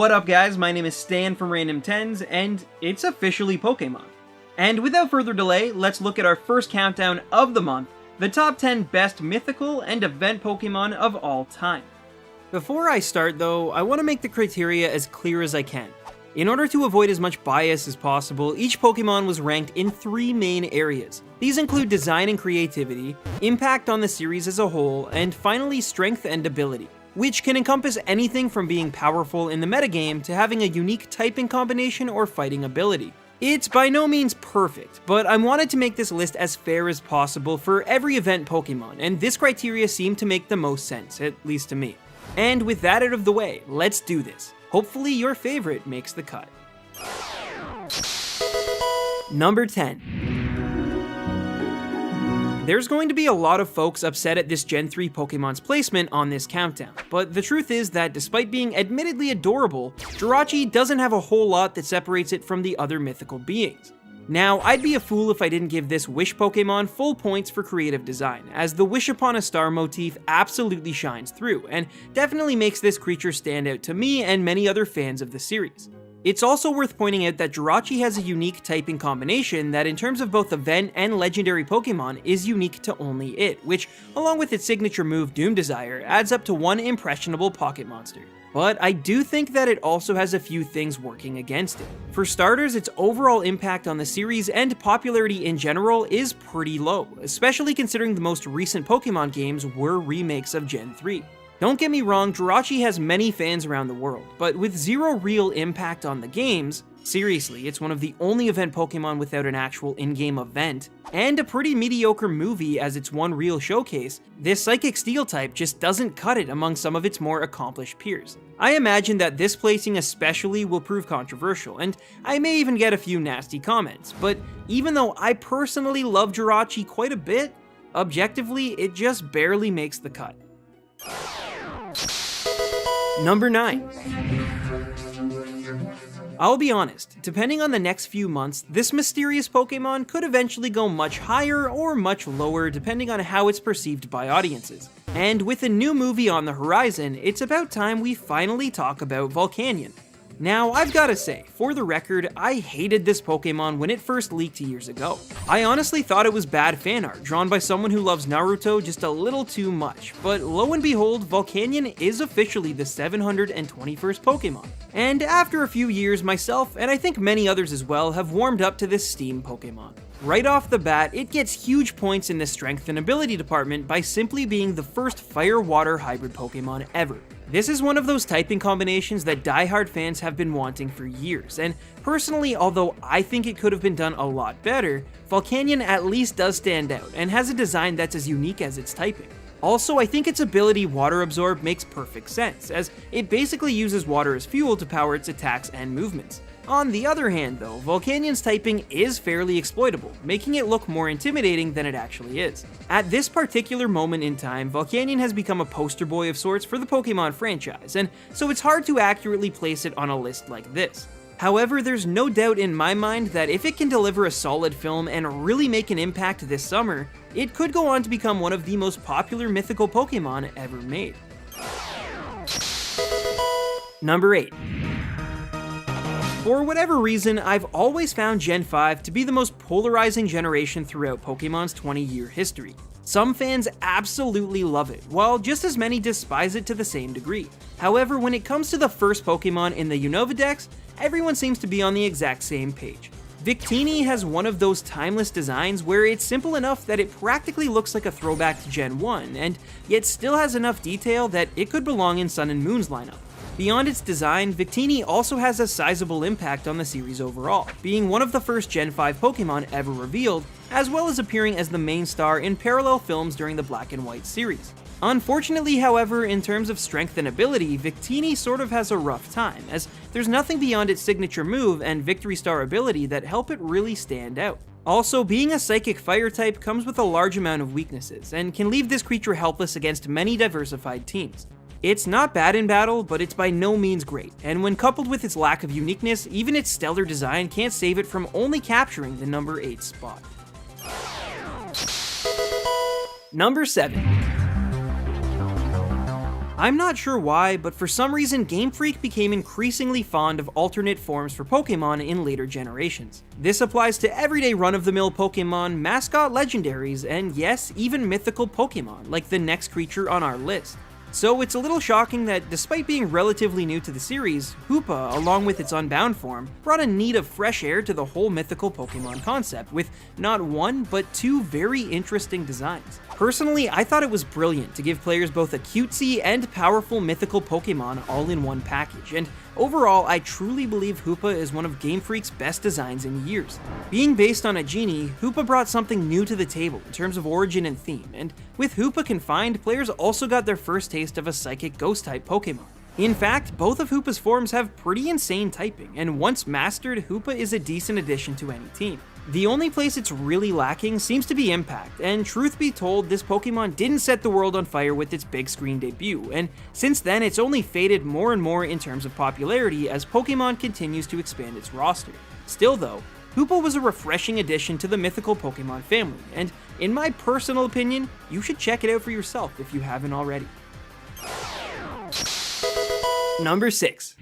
What up guys, my name is Stan from Random Tens, and it's officially Pokemon. And without further delay, let's look at our first countdown of the month, the top 10 best mythical and event Pokemon of all time. Before I start though, I want to make the criteria as clear as I can. In order to avoid as much bias as possible, each Pokemon was ranked in 3 main areas. These include design and creativity, impact on the series as a whole, and finally strength and ability, which can encompass anything from being powerful in the metagame to having a unique typing combination or fighting ability. It's by no means perfect, but I wanted to make this list as fair as possible for every event Pokemon, and this criteria seemed to make the most sense, at least to me. And with that out of the way, let's do this. Hopefully your favorite makes the cut. Number 10. There's going to be a lot of folks upset at this Gen 3 Pokemon's placement on this countdown, but the truth is that despite being admittedly adorable, Jirachi doesn't have a whole lot that separates it from the other mythical beings. Now, I'd be a fool if I didn't give this Wish Pokemon full points for creative design, as the Wish Upon a Star motif absolutely shines through, and definitely makes this creature stand out to me and many other fans of the series. It's also worth pointing out that Jirachi has a unique typing combination that in terms of both event and legendary Pokemon is unique to only it, which, along with its signature move Doom Desire, adds up to one impressionable pocket monster. But I do think that it also has a few things working against it. For starters, its overall impact on the series and popularity in general is pretty low, especially considering the most recent Pokemon games were remakes of Gen 3. Don't get me wrong, Jirachi has many fans around the world, but with zero real impact on the games, seriously, it's one of the only event Pokemon without an actual in-game event, and a pretty mediocre movie as its one real showcase, this Psychic Steel type just doesn't cut it among some of its more accomplished peers. I imagine that this placing especially will prove controversial, and I may even get a few nasty comments, but even though I personally love Jirachi quite a bit, objectively, it just barely makes the cut. Number 9. I'll be honest, depending on the next few months, this mysterious Pokemon could eventually go much higher or much lower depending on how it's perceived by audiences. And with a new movie on the horizon, it's about time we finally talk about Volcanion. Now, I've gotta say, for the record, I hated this Pokemon when it first leaked years ago. I honestly thought it was bad fan art, drawn by someone who loves Naruto just a little too much, but lo and behold, Volcanion is officially the 721st Pokemon. And after a few years, myself, and I think many others as well, have warmed up to this Steam Pokemon. Right off the bat, it gets huge points in the strength and ability department by simply being the first fire-water hybrid Pokemon ever. This is one of those typing combinations that diehard fans have been wanting for years, and personally, although I think it could have been done a lot better, Volcanion at least does stand out, and has a design that's as unique as its typing. Also, I think its ability Water Absorb makes perfect sense, as it basically uses water as fuel to power its attacks and movements. On the other hand though, Volcanion's typing is fairly exploitable, making it look more intimidating than it actually is. At this particular moment in time, Volcanion has become a poster boy of sorts for the Pokemon franchise, and so it's hard to accurately place it on a list like this. However, there's no doubt in my mind that if it can deliver a solid film and really make an impact this summer, it could go on to become one of the most popular mythical Pokemon ever made. Number 8. For whatever reason, I've always found Gen 5 to be the most polarizing generation throughout Pokemon's 20-year history. Some fans absolutely love it, while just as many despise it to the same degree. However, when it comes to the first Pokemon in the Unova Dex, everyone seems to be on the exact same page. Victini has one of those timeless designs where it's simple enough that it practically looks like a throwback to Gen 1, and yet still has enough detail that it could belong in Sun and Moon's lineup. Beyond its design, Victini also has a sizable impact on the series overall, being one of the first Gen 5 Pokemon ever revealed, as well as appearing as the main star in parallel films during the Black and White series. Unfortunately, however, in terms of strength and ability, Victini sort of has a rough time, as there's nothing beyond its signature move and Victory Star ability that help it really stand out. Also, being a Psychic Fire type comes with a large amount of weaknesses, and can leave this creature helpless against many diversified teams. It's not bad in battle, but it's by no means great, and when coupled with its lack of uniqueness, even its stellar design can't save it from only capturing the number 8 spot. Number 7. I'm not sure why, but for some reason Game Freak became increasingly fond of alternate forms for Pokemon in later generations. This applies to everyday run-of-the-mill Pokemon, mascot legendaries, and yes, even mythical Pokemon, like the next creature on our list. So it's a little shocking that despite being relatively new to the series, Hoopa, along with its Unbound form, brought a need of fresh air to the whole mythical Pokemon concept, with not one, but two very interesting designs. Personally, I thought it was brilliant to give players both a cutesy and powerful mythical Pokemon all in one package, and overall, I truly believe Hoopa is one of Game Freak's best designs in years. Being based on a genie, Hoopa brought something new to the table in terms of origin and theme, and with Hoopa confined, players also got their first taste of a psychic ghost-type Pokemon. In fact, both of Hoopa's forms have pretty insane typing, and once mastered, Hoopa is a decent addition to any team. The only place it's really lacking seems to be impact, and truth be told, this Pokemon didn't set the world on fire with its big screen debut, and since then it's only faded more and more in terms of popularity as Pokemon continues to expand its roster. Still though, Hoopa was a refreshing addition to the mythical Pokemon family, and in my personal opinion, you should check it out for yourself if you haven't already. Number 6.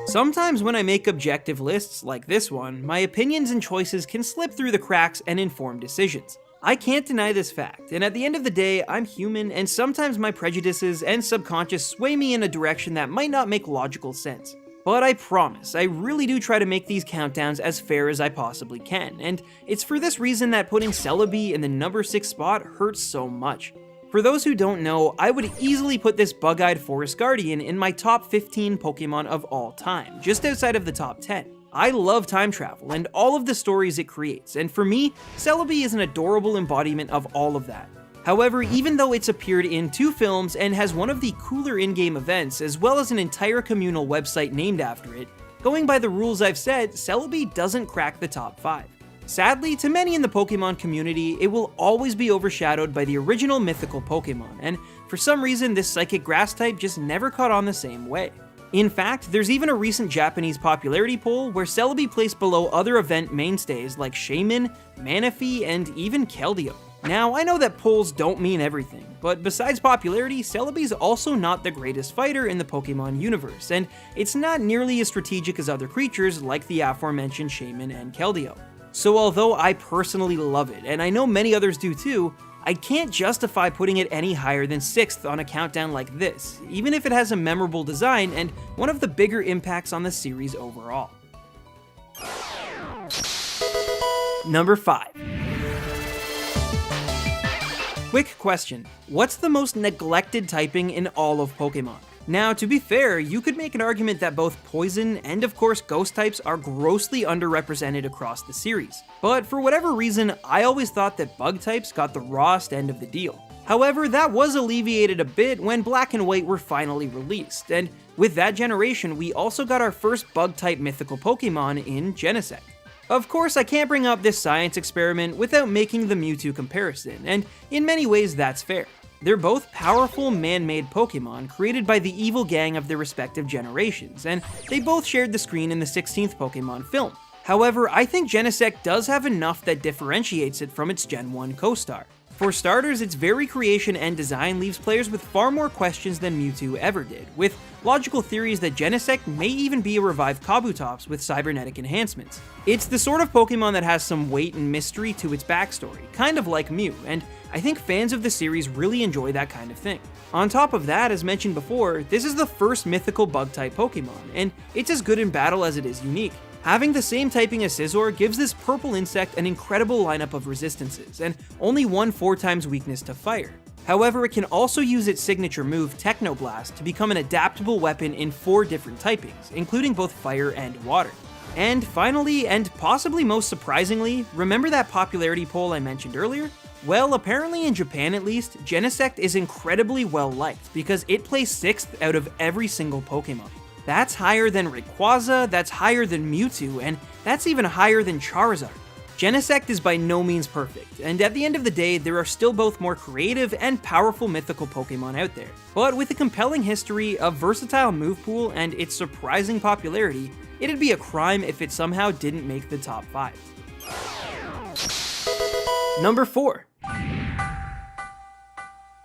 Sometimes when I make objective lists like this one, my opinions and choices can slip through the cracks and inform decisions. I can't deny this fact, and at the end of the day, I'm human, and sometimes my prejudices and subconscious sway me in a direction that might not make logical sense. But I promise, I really do try to make these countdowns as fair as I possibly can, and it's for this reason that putting Celebi in the number 6 spot hurts so much. For those who don't know, I would easily put this bug-eyed Forest Guardian in my top 15 Pokemon of all time, just outside of the top 10. I love time travel and all of the stories it creates, and for me, Celebi is an adorable embodiment of all of that. However, even though it's appeared in 2 films and has one of the cooler in-game events, as well as an entire communal website named after it, going by the rules I've said, Celebi doesn't crack the top 5. Sadly, to many in the Pokemon community, it will always be overshadowed by the original mythical Pokemon, and for some reason this psychic grass type just never caught on the same way. In fact, there's even a recent Japanese popularity poll where Celebi placed below other event mainstays like Shaymin, Manaphy, and even Keldeo. Now, I know that polls don't mean everything, but besides popularity, Celebi's also not the greatest fighter in the Pokemon universe, and it's not nearly as strategic as other creatures like the aforementioned Shaymin and Keldeo. So although I personally love it, and I know many others do too, I can't justify putting it any higher than 6th on a countdown like this, even if it has a memorable design and one of the bigger impacts on the series overall. Number 5. Quick question, what's the most neglected typing in all of Pokemon? Now, to be fair, you could make an argument that both Poison and of course Ghost types are grossly underrepresented across the series, but for whatever reason, I always thought that Bug types got the rawest end of the deal. However, that was alleviated a bit when Black and White were finally released, and with that generation, we also got our first Bug-type mythical Pokemon in Genesect. Of course, I can't bring up this science experiment without making the Mewtwo comparison, and in many ways that's fair. They're both powerful man-made Pokemon created by the evil gang of their respective generations, and they both shared the screen in the 16th Pokemon film. However, I think Genesect does have enough that differentiates it from its Gen 1 co-star. For starters, its very creation and design leaves players with far more questions than Mewtwo ever did, with logical theories that Genesect may even be a revived Kabutops with cybernetic enhancements. It's the sort of Pokemon that has some weight and mystery to its backstory, kind of like Mew, and I think fans of the series really enjoy that kind of thing. On top of that, as mentioned before, this is the first mythical bug-type Pokemon, and it's as good in battle as it is unique. Having the same typing as Scizor gives this purple insect an incredible lineup of resistances, and only one 4x weakness to fire. However, it can also use its signature move, Technoblast, to become an adaptable weapon in 4 different typings, including both fire and water. And finally, and possibly most surprisingly, remember that popularity poll I mentioned earlier? Well, apparently in Japan at least, Genesect is incredibly well liked because it placed 6th out of every single Pokemon. That's higher than Rayquaza, that's higher than Mewtwo, and that's even higher than Charizard. Genesect is by no means perfect, and at the end of the day, there are still both more creative and powerful mythical Pokemon out there. But with a compelling history, a versatile move pool, and its surprising popularity, it'd be a crime if it somehow didn't make the top 5. Number 4.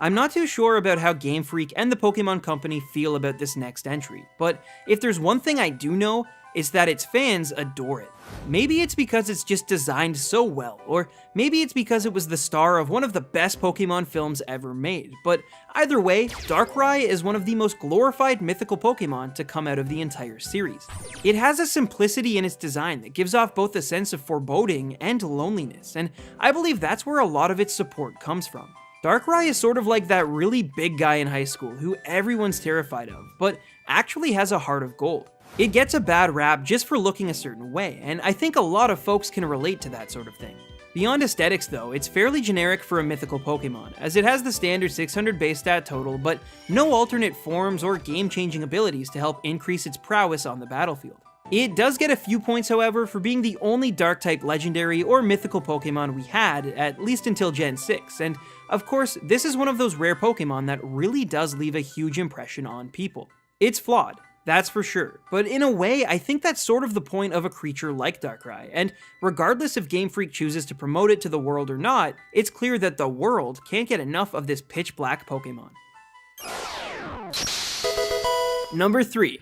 I'm not too sure about how Game Freak and the Pokemon Company feel about this next entry, but if there's one thing I do know, it's that its fans adore it. Maybe it's because it's just designed so well, or maybe it's because it was the star of one of the best Pokemon films ever made, but either way, Darkrai is one of the most glorified mythical Pokemon to come out of the entire series. It has a simplicity in its design that gives off both a sense of foreboding and loneliness, and I believe that's where a lot of its support comes from. Darkrai is sort of like that really big guy in high school who everyone's terrified of, but actually has a heart of gold. It gets a bad rap just for looking a certain way, and I think a lot of folks can relate to that sort of thing. Beyond aesthetics though, it's fairly generic for a mythical Pokemon, as it has the standard 600 base stat total, but no alternate forms or game-changing abilities to help increase its prowess on the battlefield. It does get a few points, however, for being the only Dark-type legendary or mythical Pokemon we had, at least until Gen 6, and of course, this is one of those rare Pokemon that really does leave a huge impression on people. It's flawed, that's for sure, but in a way, I think that's sort of the point of a creature like Darkrai, and regardless if Game Freak chooses to promote it to the world or not, it's clear that the world can't get enough of this pitch-black Pokemon. Number 3.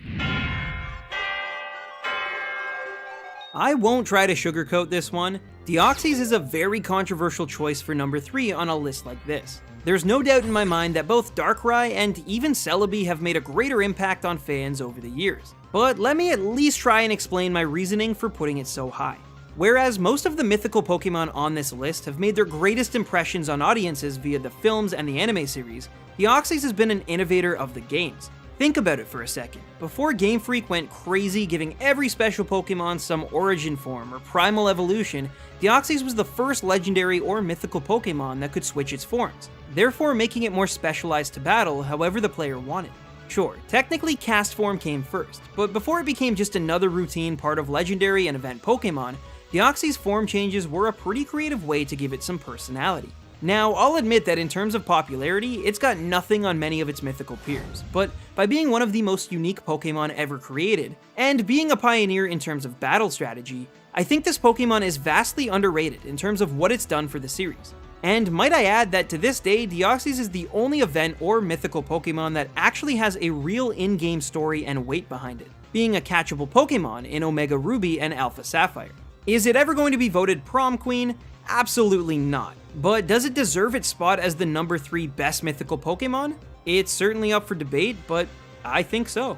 I won't try to sugarcoat this one. Deoxys is a very controversial choice for number 3 on a list like this. There's no doubt in my mind that both Darkrai and even Celebi have made a greater impact on fans over the years, but let me at least try and explain my reasoning for putting it so high. Whereas most of the mythical Pokemon on this list have made their greatest impressions on audiences via the films and the anime series, Deoxys has been an innovator of the games. Think about it for a second. Before Game Freak went crazy giving every special Pokemon some origin form or primal evolution, Deoxys was the first legendary or mythical Pokemon that could switch its forms, therefore making it more specialized to battle however the player wanted. Sure, technically cast form came first, but before it became just another routine part of legendary and event Pokemon, Deoxys' form changes were a pretty creative way to give it some personality. Now, I'll admit that in terms of popularity, it's got nothing on many of its mythical peers, but by being one of the most unique Pokemon ever created, and being a pioneer in terms of battle strategy, I think this Pokemon is vastly underrated in terms of what it's done for the series. And might I add that to this day, Deoxys is the only event or mythical Pokemon that actually has a real in-game story and weight behind it, being a catchable Pokemon in Omega Ruby and Alpha Sapphire. Is it ever going to be voted prom queen? Absolutely not. But does it deserve its spot as the number 3 best mythical Pokemon? It's certainly up for debate, but I think so.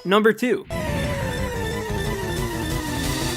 Number 2.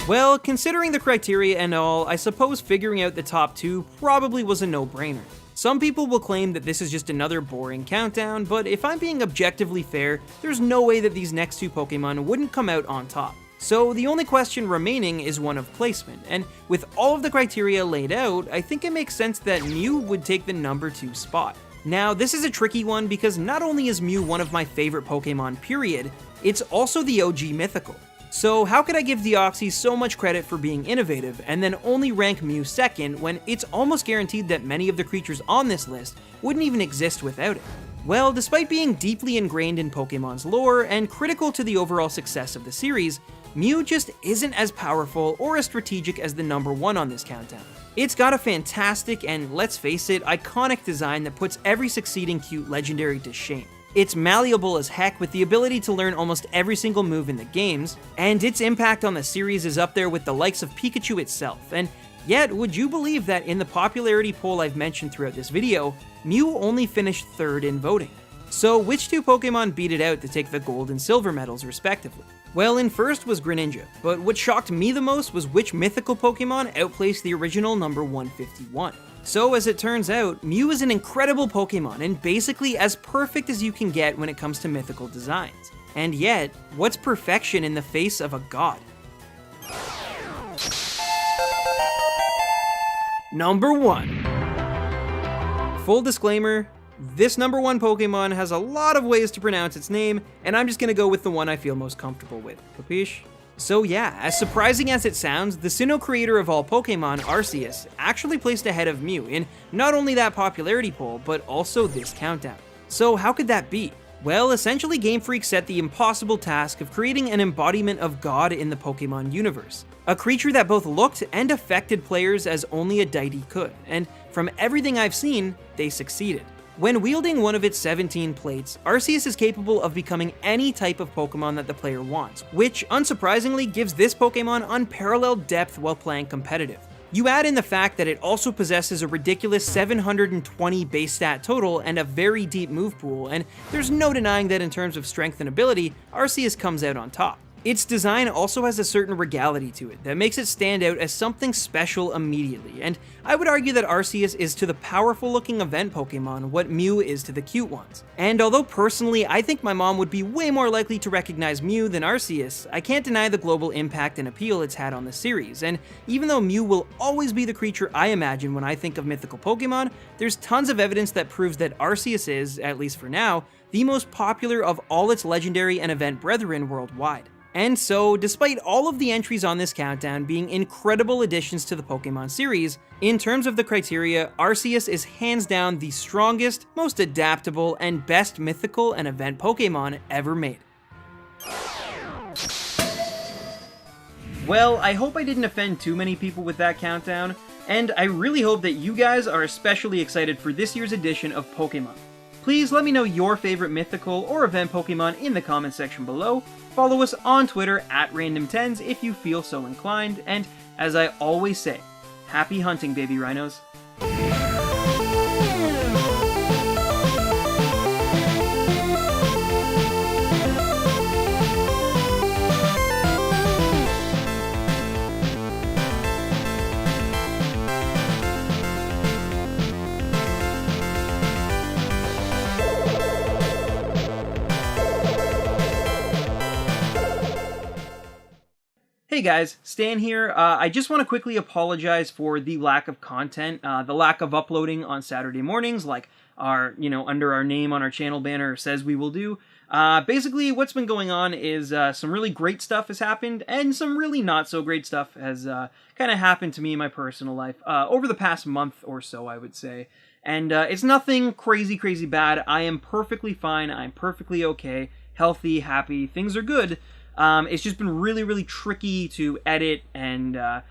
Well, considering the criteria and all, I suppose figuring out the top 2 probably was a no-brainer. Some people will claim that this is just another boring countdown, but if I'm being objectively fair, there's no way that these next 2 Pokemon wouldn't come out on top. So the only question remaining is one of placement, and with all of the criteria laid out, I think it makes sense that Mew would take the number 2 spot. Now, this is a tricky one because not only is Mew one of my favorite Pokemon period, it's also the OG Mythical. So how could I give Deoxys so much credit for being innovative and then only rank Mew second when it's almost guaranteed that many of the creatures on this list wouldn't even exist without it? Well, despite being deeply ingrained in Pokemon's lore and critical to the overall success of the series, Mew just isn't as powerful or as strategic as the number 1 on this countdown. It's got a fantastic and, let's face it, iconic design that puts every succeeding cute legendary to shame. It's malleable as heck with the ability to learn almost every single move in the games, and its impact on the series is up there with the likes of Pikachu itself, and yet would you believe that in the popularity poll I've mentioned throughout this video, Mew only finished 3rd in voting. So which 2 Pokemon beat it out to take the gold and silver medals respectively? Well, in first was Greninja, but what shocked me the most was which mythical Pokemon outplaced the original number 151. So as it turns out, Mew is an incredible Pokemon and basically as perfect as you can get when it comes to mythical designs. And yet, what's perfection in the face of a god? Number 1. Full disclaimer, this number 1 Pokemon has a lot of ways to pronounce its name, and I'm just gonna go with the one I feel most comfortable with. Capiche? So yeah, as surprising as it sounds, the Sinnoh creator of all Pokemon, Arceus, actually placed ahead of Mew in not only that popularity poll, but also this countdown. So how could that be? Well, essentially Game Freak set the impossible task of creating an embodiment of God in the Pokemon universe. A creature that both looked and affected players as only a deity could, and from everything I've seen, they succeeded. When wielding one of its 17 plates, Arceus is capable of becoming any type of Pokemon that the player wants, which, unsurprisingly, gives this Pokemon unparalleled depth while playing competitive. You add in the fact that it also possesses a ridiculous 720 base stat total and a very deep move pool, and there's no denying that in terms of strength and ability, Arceus comes out on top. Its design also has a certain regality to it that makes it stand out as something special immediately, and I would argue that Arceus is to the powerful looking event Pokemon what Mew is to the cute ones. And although personally I think my mom would be way more likely to recognize Mew than Arceus, I can't deny the global impact and appeal it's had on the series, and even though Mew will always be the creature I imagine when I think of mythical Pokemon, there's tons of evidence that proves that Arceus is, at least for now, the most popular of all its legendary and event brethren worldwide. And so, despite all of the entries on this countdown being incredible additions to the Pokemon series, in terms of the criteria, Arceus is hands down the strongest, most adaptable, and best mythical and event Pokemon ever made. Well, I hope I didn't offend too many people with that countdown, and I really hope that you guys are especially excited for this year's edition of Pokemon. Please let me know your favorite mythical or event Pokemon in the comment section below. Follow us on Twitter at Random10s if you feel so inclined, and as I always say, happy hunting, baby rhinos. Hey guys, Stan here. I just want to quickly apologize for the lack of content, the lack of uploading on Saturday mornings, like our, under our name on our channel banner says we will do. Basically, what's been going on is some really great stuff has happened, and some really not so great stuff has kind of happened to me in my personal life over the past month or so, I would say. And it's nothing crazy bad. I am perfectly fine. I'm perfectly okay, healthy, happy. Things are good. It's just been really tricky to edit and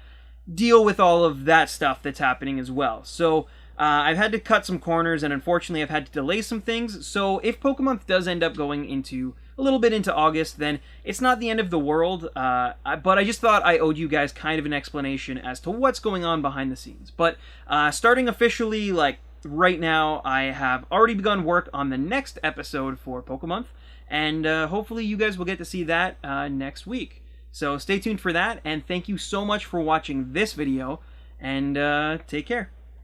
deal with all of that stuff that's happening as well. So I've had to cut some corners, and unfortunately I've had to delay some things. So if Pokemonth does end up going into a little bit into August, then it's not the end of the world. But I just thought I owed you guys kind of an explanation as to what's going on behind the scenes. But starting officially, like right now, I have already begun work on the next episode for Pokemonth. And hopefully you guys will get to see that next week. So stay tuned for that, and thank you so much for watching this video, and take care.